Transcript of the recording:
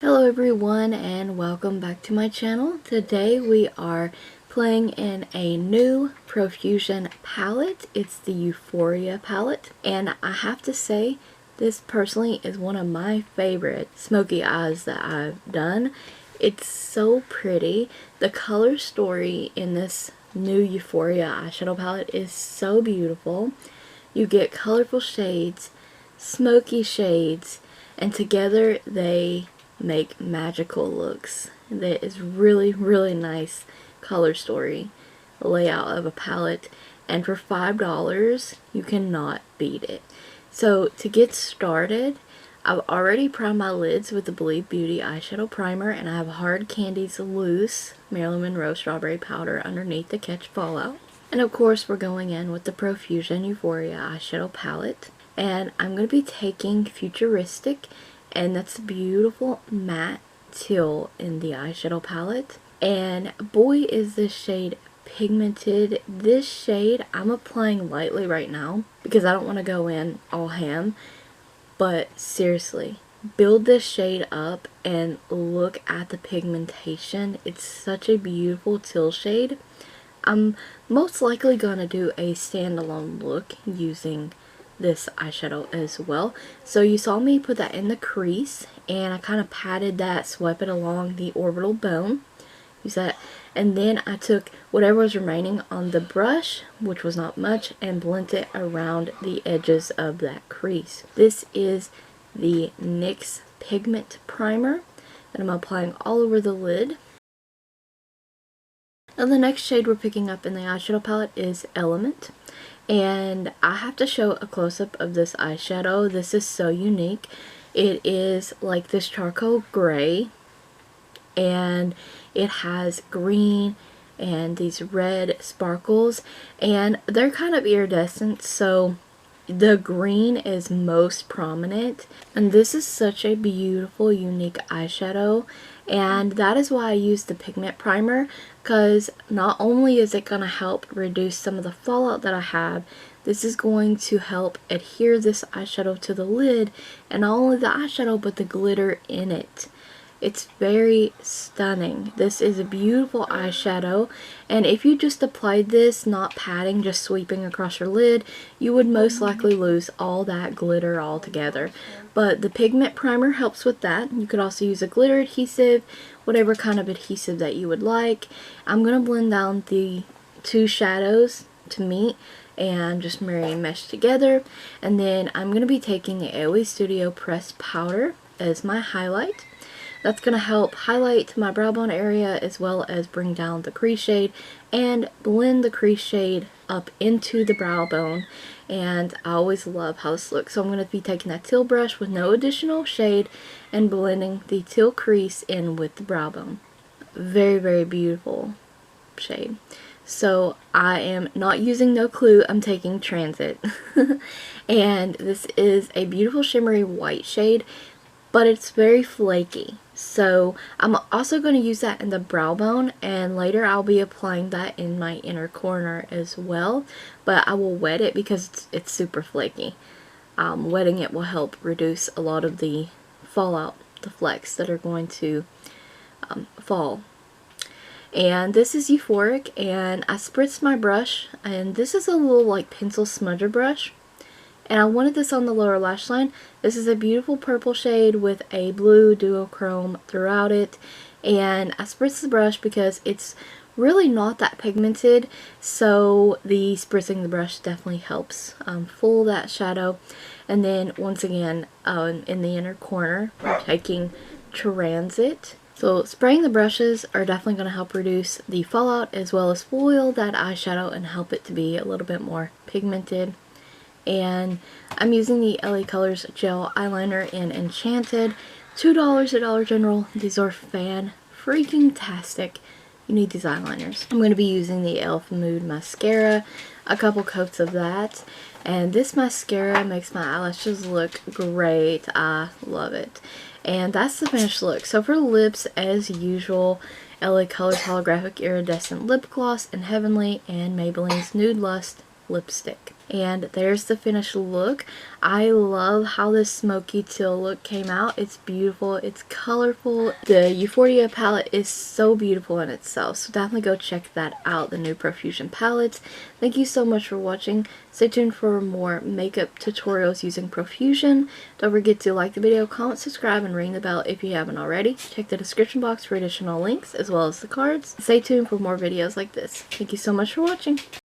Hello everyone and welcome back to my channel. Today we are playing in a new Profusion palette. It's the Euphoria palette, and I have to say this personally is one of my favorite smoky eyes that I've done. It's so pretty. The color story in this new Euphoria eyeshadow palette is so beautiful. You get colorful shades, smoky shades, and together they make magical looks. That is really nice color story layout of a palette, and for $5 you cannot beat it. So to get started, I've already primed my lids with the Believe Beauty eyeshadow primer, and I have Hard Candy's loose Marilyn Monroe strawberry powder underneath to catch fallout. And of course we're going in with the Profusion Euphoria eyeshadow palette, and I'm going to be taking Futuristic, and that's a beautiful matte teal in the eyeshadow palette. And boy is this shade pigmented. This shade I'm applying lightly right now because I don't want to go in all ham, but seriously, build this shade up and look at the pigmentation. It's such a beautiful teal shade. I'm most likely going to do a standalone look using this eyeshadow as well. So you saw me put that in the crease, and I kind of patted that, swept it along the orbital bone, use that, and then I took whatever was remaining on the brush, which was not much, and blended it around the edges of that crease. This is the NYX Pigment Primer that I'm applying all over the lid. Now the next shade we're picking up in the eyeshadow palette is Element. And I have to show a close-up of this eyeshadow. This is so unique. It is like this charcoal gray, and it has green and these red sparkles, and they're kind of iridescent, so the green is most prominent. And this is such a beautiful, unique eyeshadow, and that is why I use the pigment primer, because not only is it going to help reduce some of the fallout that I have, this is going to help adhere this eyeshadow to the lid, and not only the eyeshadow but the glitter in it. It's very stunning. This is a beautiful eyeshadow, and if you just applied this, not patting, just sweeping across your lid, you would most likely lose all that glitter altogether. But the pigment primer helps with that. You could also use a glitter adhesive, whatever kind of adhesive that you would like. I'm going to blend down the two shadows to meet and just marry and mesh together, and then I'm going to be taking the AOE Studio pressed powder as my highlight. That's going to help highlight my brow bone area as well as bring down the crease shade and blend the crease shade up into the brow bone. And I always love how this looks. So I'm going to be taking that teal brush with no additional shade and blending the teal crease in with the brow bone. Very beautiful shade. So I am not using No Clue, I'm taking Transit. And this is a beautiful shimmery white shade, but it's very flaky. So I'm also going to use that in the brow bone, and later I'll be applying that in my inner corner as well, but I will wet it because it's super flaky. Wetting it will help reduce a lot of the fallout, the flecks that are going to fall. And this is Euphoric, and I spritzed my brush, and this is a little like pencil smudger brush. And I wanted this on the lower lash line. This is a beautiful purple shade with a blue duochrome throughout it. And I spritzed the brush because it's really not that pigmented, so the spritzing the brush definitely helps full that shadow. And then once again, in the inner corner, we're taking Transit. So spraying the brushes are definitely going to help reduce the fallout as well as foil that eyeshadow and help it to be a little bit more pigmented. And I'm using the LaColors gel eyeliner in Enchanted, $2 at Dollar General. These are fan-freaking-tastic. You need these eyeliners. I'm going to be using the e.l.f. Mood Mascara, a couple coats of that. And this mascara makes my eyelashes look great. I love it. And that's the finished look. So for lips, as usual, LaColors Holographic Iridescent Lip Gloss in Heavenly and Maybelline's Nude Lust lipstick. And there's the finished look. I love how this smoky teal look came out. It's beautiful. It's colorful. The Euphoria palette is so beautiful in itself. So definitely go check that out, the new Profusion palettes. Thank you so much for watching. Stay tuned for more makeup tutorials using Profusion. Don't forget to like the video, comment, subscribe, and ring the bell if you haven't already. Check the description box for additional links as well as the cards. Stay tuned for more videos like this. Thank you so much for watching.